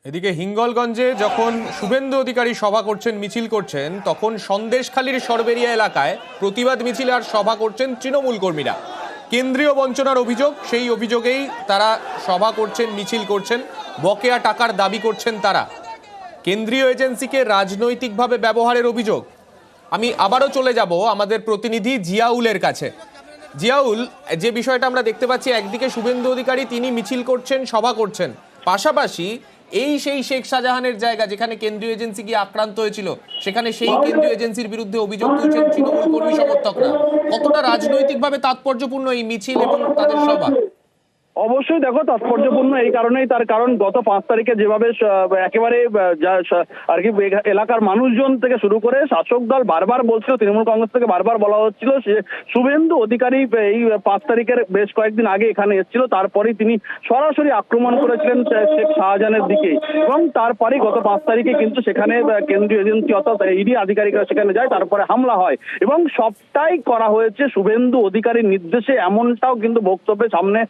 এদিকে হিঙ্গলগঞ্জে যখন শুভেন্দু অধিকারী সভা করছেন, মিছিল করছেন, তখন সন্দেশখালীর সরবেরিয়া এলাকায় প্রতিবাদ মিছিল আর সভা করছেন তৃণমূল কর্মীরা। কেন্দ্রীয় বঞ্চনার অভিযোগ, সেই অভিযোগেই তারা সভা করছেন, মিছিল করছেন, বকেয়া টাকার দাবি করছেন তারা। কেন্দ্রীয় এজেন্সিকে রাজনৈতিকভাবে ব্যবহারের অভিযোগ। আমি আবারও চলে যাব আমাদের প্রতিনিধি জিয়াউলের কাছে। জিয়াউল, যে বিষয়টা আমরা দেখতে পাচ্ছি, একদিকে শুভেন্দু অধিকারী তিনি মিছিল করছেন, সভা করছেন, পাশাপাশি এই সেই শেখ শাহজাহানের জায়গা যেখানে কেন্দ্রীয় এজেন্সি গিয়ে আক্রান্ত হয়েছিল, সেখানে সেই কেন্দ্রীয় এজেন্সির বিরুদ্ধে অভিযোগ তুলছেন তৃণমূল কর্মী সমর্থকরা। কতটা রাজনৈতিকভাবে তাৎপর্যপূর্ণ এই মিছিল এবং তাদের সভা? অবশ্যই দেখো, তাৎপর্যপূর্ণ এই কারণেই, তার কারণ গত 5 তারিখে যেভাবে একেবারে আর কি এলাকার মানুষজন থেকে শুরু করে শাসক দল বারবার বলছিল, তৃণমূল কংগ্রেস থেকে বারবার বলা হচ্ছিল শুভেন্দু অধিকারী এই 5 তারিখের বেশ কয়েকদিন আগে এখানে এসেছিল, তারপরেই তিনি সরাসরি আক্রমণ করেছিলেন শেখ শাহজাহানের দিকে, এবং তারপরেই গত 5 তারিখে কিন্তু সেখানে কেন্দ্রীয় এজেন্সি অর্থাৎ ইডি আধিকারিকরা সেখানে যায়, তারপরে হামলা হয় এবং সবটাই করা হয়েছে শুভেন্দু অধিকারীর নির্দেশে, এমনটাও কিন্তু বক্তব্যের সামনে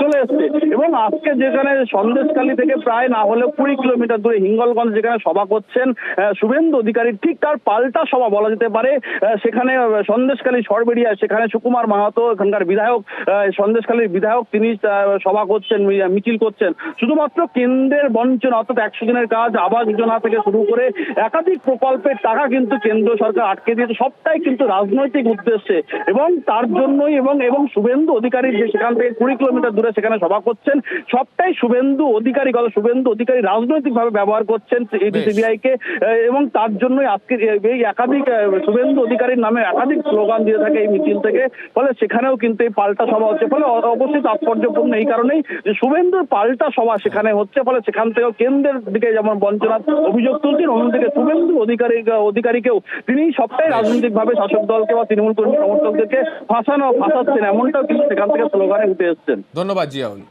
চলে এসছে। এবং আজকে যেখানে সন্দেশখালী থেকে প্রায় না হলেও 20 কিলোমিটার দূরে হিঙ্গলগঞ্জ যেখানে সভা করছেন শুভেন্দু অধিকারী, ঠিক তার পাল্টা সভা বলা যেতে পারে সেখানে সন্দেশখালী সরবেরিয়া, সেখানে সুকুমার মাহাতো এখানকার বিধায়ক, সন্দেশখালীর বিধায়ক, তিনি সভা করছেন, মিছিল করছেন। শুধুমাত্র কেন্দ্রের বঞ্চনা অর্থাৎ 100 দিনের কাজ, আবাস যোজনা থেকে শুরু করে একাধিক প্রকল্পের টাকা কিন্তু কেন্দ্র সরকার আটকে দিয়েছে, সবটাই কিন্তু রাজনৈতিক উদ্দেশ্যে। এবং তার জন্যই এবং শুভেন্দু অধিকারী যে সেখান থেকে 20 কিলোমিটার দূরে সেখানে সভা করছেন, সবটাই শুভেন্দু অধিকারী রাজনৈতিকভাবে ব্যবহার করছেন সিবিআই কে, এবং তার জন্যই আজকে এই একাধিক শুভেন্দু অধিকারীর নামে একাধিক স্লোগান দিয়ে থাকে এই মিছিল থেকে। ফলে সেখানেও কিন্তু এই পাল্টা সভা হচ্ছে, ফলে অবশ্যই তাৎপর্যপূর্ণ এই কারণেই যে শুভেন্দুর পাল্টা সভা সেখানে হচ্ছে, ফলে সেখান থেকেও কেন্দ্রের দিকে যেমন বঞ্চনার অভিযোগ তুলছেন, অন্যদিকে শুভেন্দু অধিকারীকেও তিনি সবটাই রাজনৈতিকভাবে শাসক দলকে বা তৃণমূল কর্মী সমর্থকদেরকে ফাঁসাচ্ছেন, এমনটাও কিন্তু সেখান থেকে স্লোগানে উঠে এসছেন। ধন্যবাদ জিয়াউল।